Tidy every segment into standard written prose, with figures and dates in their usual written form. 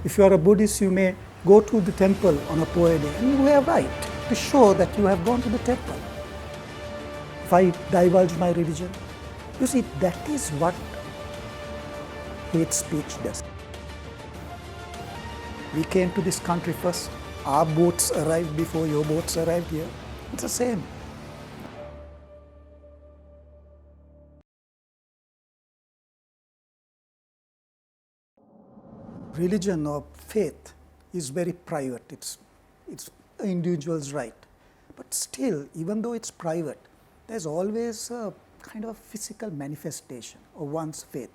If you are a Buddhist, you may go to the temple on a Poe day, and you have right to show that you have gone to the temple. If I divulge my religion, you see, that is what hate speech does. We came to this country first. Our boats arrived before your boats arrived here. It's the same. Religion or faith is very private. It's an individual's right. But still, even though it's private, there's always a kind of physical manifestation of one's faith.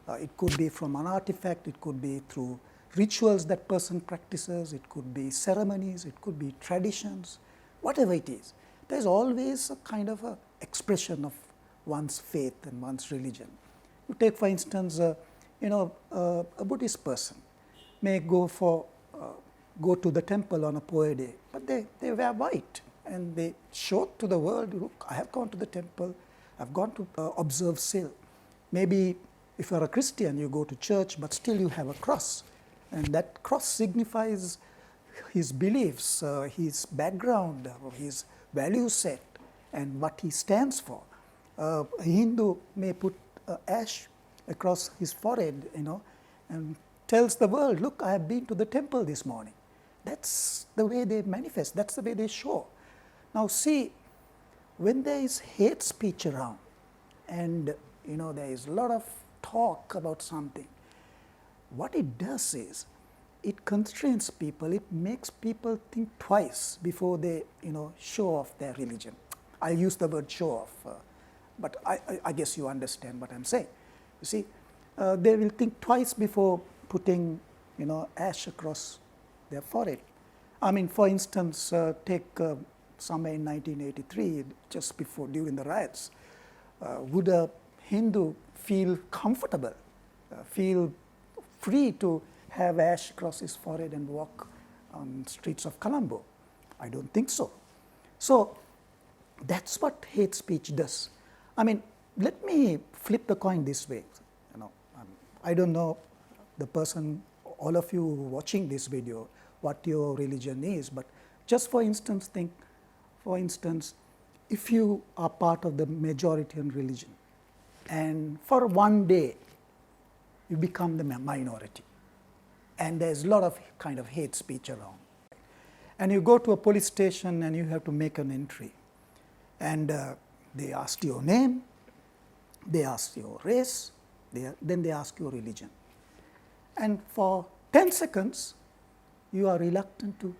It could be from an artifact, it could be through rituals that person practices, it could be ceremonies, it could be traditions, whatever it is. There's always a kind of a expression of one's faith and one's religion. You take, for instance, a Buddhist person may go to the temple on a Poe day, but they wear white and they show to the world, look, I have gone to the temple, I've gone to observe Sil. Maybe if you're a Christian, you go to church, but still you have a cross. And that cross signifies his beliefs, his background, his value set, and what he stands for. A Hindu may put ash across his forehead, and tells the world, look, I have been to the temple this morning. That's the way they manifest, that's the way they show. Now see, when there is hate speech around, and there is a lot of talk about something, what it does is, it constrains people, it makes people think twice before they show off their religion. I use the word show off, but I guess you understand what I'm saying. You see, they will think twice before putting ash across their forehead. I mean, for instance, take somewhere in 1983, just before, during the riots, would a Hindu feel comfortable, feel free to have ash across his forehead and walk on streets of Colombo? I don't think so. So that's what hate speech does. I mean, let me flip the coin this way. I don't know the person, all of you watching this video, what your religion is, but just for instance, think, for instance, if you are part of the majoritarian religion, and for one day you become the minority, and there's a lot of kind of hate speech around, and you go to a police station and you have to make an entry, and they ask your name, they ask your race, then they ask your religion, and for 10 seconds you are reluctant to,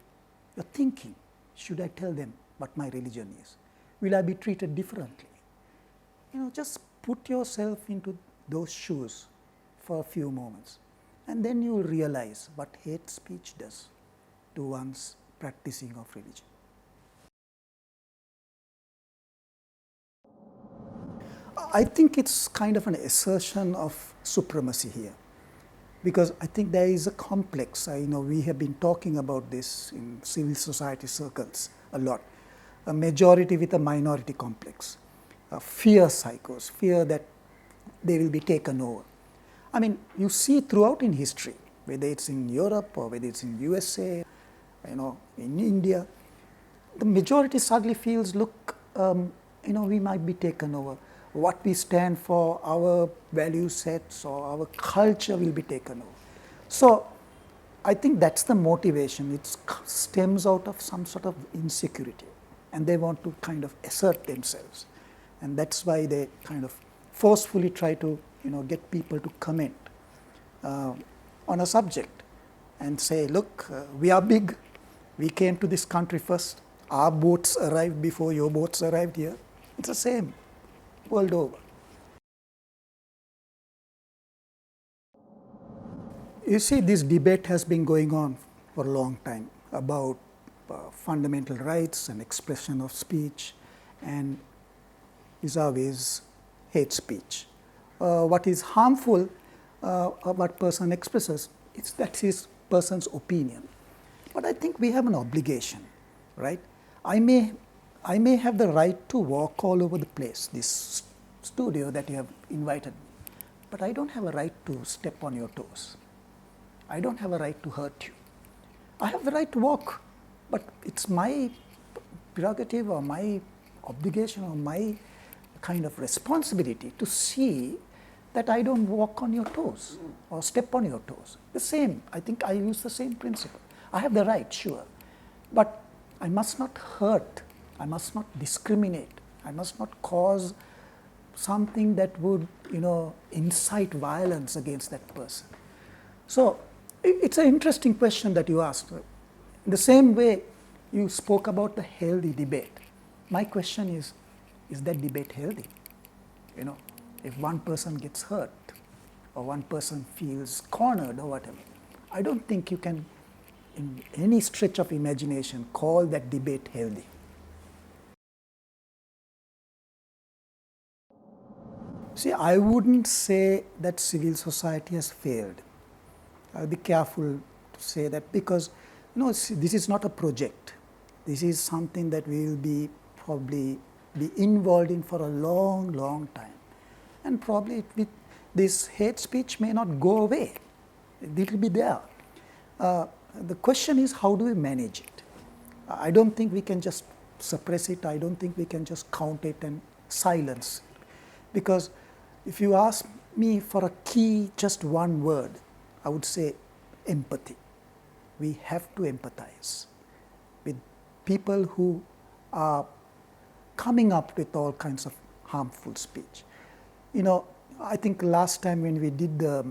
you're thinking, should I tell them what my religion is? Will I be treated differently? Just put yourself into those shoes for a few moments, and then you will realize what hate speech does to one's practicing of religion. I think it's kind of an assertion of supremacy here, because I think there is a complex. We have been talking about this in civil society circles a lot. A majority with a minority complex, a fear psychos, fear that they will be taken over. I mean, you see throughout in history, whether it's in Europe or whether it's in USA, in India, the majority suddenly feels, look, we might be taken over. What we stand for, our value sets or our culture will be taken over. So I think that's the motivation. It stems out of some sort of insecurity, and they want to kind of assert themselves. And that's why they kind of forcefully try to get people to comment on a subject and say, look, we are big, we came to this country first, our boats arrived before your boats arrived here. It's the same world over. You see, this debate has been going on for a long time about fundamental rights and expression of speech, and vis-a-vis hate speech. What is harmful, what person expresses, it's that his person's opinion. But I think we have an obligation, right? I may have the right to walk all over the place, this studio that you have invited me, but I don't have a right to step on your toes. I don't have a right to hurt you. I have the right to walk, but it's my prerogative or my obligation or my kind of responsibility to see that I don't walk on your toes or step on your toes. The same, I think I use the same principle. I have the right, sure, but I must not hurt, I must not discriminate, I must not cause something that would, incite violence against that person. So it's an interesting question that you asked. In the same way, you spoke about the healthy debate. My question is that debate healthy? If one person gets hurt or one person feels cornered or whatever, I don't think you can, in any stretch of imagination, call that debate healthy. See, I wouldn't say that civil society has failed. I'll be careful to say that because, this is not a project. This is something that we will probably be involved in for a long, long time. And probably this hate speech may not go away. It will be there. The question is, how do we manage it? I don't think we can just suppress it. I don't think we can just count it and silence it. Because if you ask me for a key, just one word, I would say empathy. We have to empathize with people who are coming up with all kinds of harmful speech. I think last time when we did the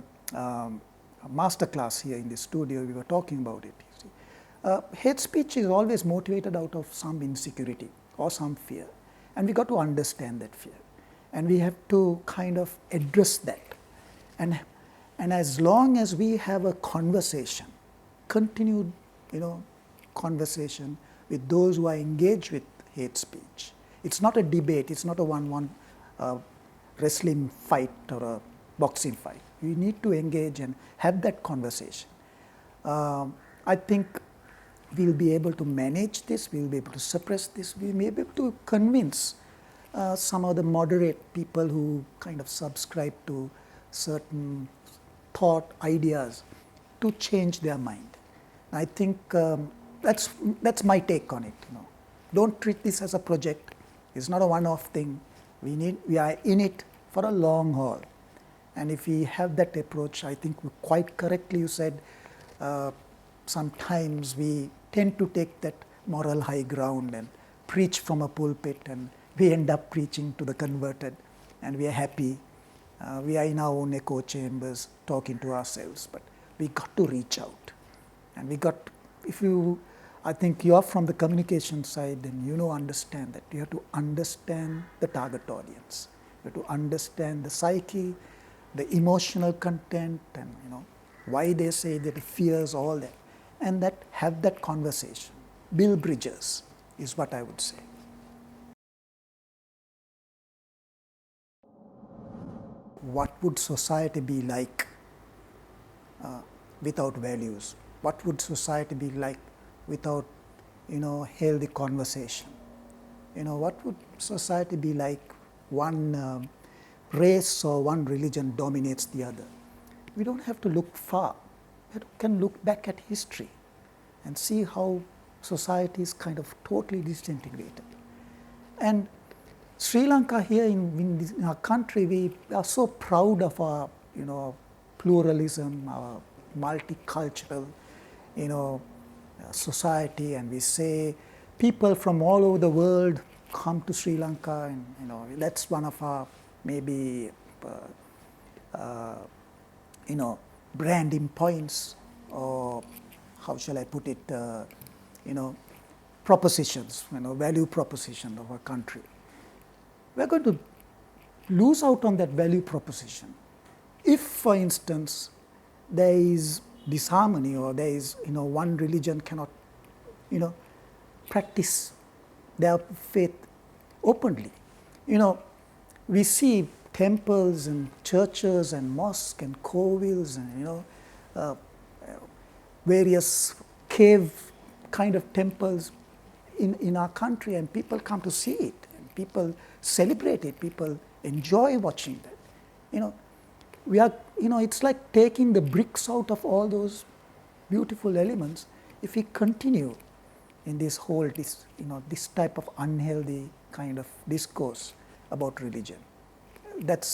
master class here in the studio, we were talking about it. Hate speech is always motivated out of some insecurity or some fear. And we got to understand that fear. And we have to kind of address that. And as long as we have a conversation, continued, conversation with those who are engaged with hate speech, it's not a debate, it's not a one-on-one wrestling fight or a boxing fight. We need to engage and have that conversation. I think we'll be able to manage this, we'll be able to suppress this, we'll be able to convince some of the moderate people who kind of subscribe to certain thought, ideas, to change their mind. I think that's my take on it. Don't treat this as a project. It's not a one-off thing. We are in it for a long haul. And if we have that approach, I think quite correctly you said, sometimes we tend to take that moral high ground and preach from a pulpit, and we end up preaching to the converted, and we are happy. We are in our own echo chambers talking to ourselves, but we got to reach out. And I think you are from the communication side, and understand that you have to understand the target audience. You have to understand the psyche, the emotional content, and why they say that, the fears, all that, and have that conversation. Build bridges is what I would say. What would society be like without values? What would society be like without, healthy conversation? What would society be like one race or one religion dominates the other? We don't have to look far. We can look back at history and see how society is kind of totally disintegrated. And Sri Lanka here in our country, we are so proud of our, pluralism, our multicultural, society, and we say people from all over the world come to Sri Lanka, and that's one of our maybe branding points, or how shall I put it, propositions, value proposition of our country. We're going to lose out on that value proposition if, for instance, there is disharmony, or there is, one religion cannot, practice their faith openly. We see temples and churches and mosques and kovils and, various cave kind of temples in our country, and people come to see it, and people celebrate it, people enjoy watching that. We are, it's like taking the bricks out of all those beautiful elements if we continue in this whole this type of unhealthy kind of discourse about religion. That's